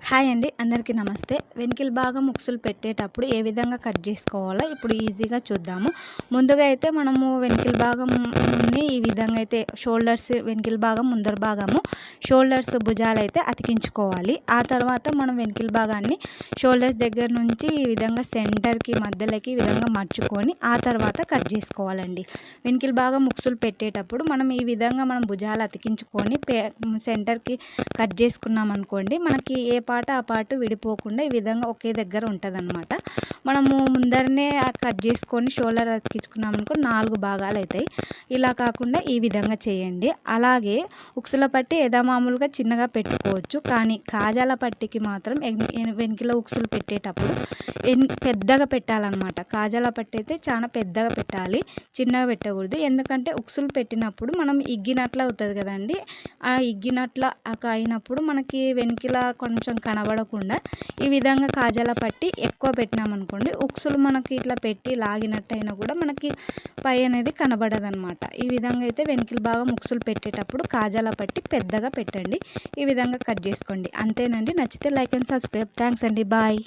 Hi అండి, అందరికీ నమస్తే. వెనికిల భాగం ఉక్సులు పెట్టేటప్పుడు ఏ విధంగా కట్ చేసుకోవాలో ఇప్పుడు ఈజీగా చూద్దాము. ముందుగా అయితే మనము వెనికిల భాగంని ఈ విధంగా అయితే షోల్డర్స్, వెనికిల భాగం ముందర భాగము, షోల్డర్స్ భుజాలైతే అతికించుకోవాలి. ఆ తర్వాత మనం వెనికిల భాగాన్ని షోల్డర్స్ దగ్గర నుంచి ఈ విధంగా సెంటర్కి మధ్యలోకి ఈ విధంగా మర్చుకొని ఆ తర్వాత కట్ చేసుకోవాలండి. వెనికిల భాగం ఉక్సులు పెట్టేటప్పుడు మనం ఈ విధంగా మనం భుజాలు అతికించుకొని సెంటర్కి కట్ చేసుకున్నాం అనుకోండి, మనకి ఏ పాట ఆ పాటు విడిపోకుండా ఈ విధంగా ఒకే దగ్గర ఉంటుందన్నమాట. మనము ముందరనే కట్ చేసుకొని షోల్డర్ అతికించుకున్నాం అనుకో 4 భాగాలు అవుతాయి. ఇలా కాకుండా ఈ విధంగా చేయండి. అలాగే ఉక్సుల పట్టి మామూలుగా చిన్నగా పెట్టుకోవచ్చు, కానీ కాజాల పట్టికి మాత్రం వెనికిల ఉక్సులు పెట్టేటప్పుడు పెద్దగా పెట్టాలన్నమాట. కాజాల పట్టి అయితే చాలా పెద్దగా పెట్టాలి, చిన్నగా పెట్టకూడదు. ఎందుకంటే ఉక్సులు పెట్టినప్పుడు మనం ఇగ్గినట్లు అవుతుంది కదండి. ఆ ఇగ్గినట్ల అయినప్పుడు మనకి వెనికిల కొంచెం కనబడకుండా ఈ విధంగా కాజాల పట్టి ఎక్కువ పెట్టినామనుకోండి, ఉక్సులు మనకి ఇట్లా పెట్టి లాగినట్టయినా కూడా మనకి పై అనేది కనబడదనమాట. ఈ విధంగా అయితే వెనికిల భాగం ఉక్సులు పెట్టేటప్పుడు కాజాల పట్టి పెద్దగా పెట్టండి. ఈ విధంగా కట్ చేసుకోండి. అంతేనండి. నచ్చితే లైక్ అండ్ సబ్స్క్రైబ్. థ్యాంక్స్ అండి. బాయ్.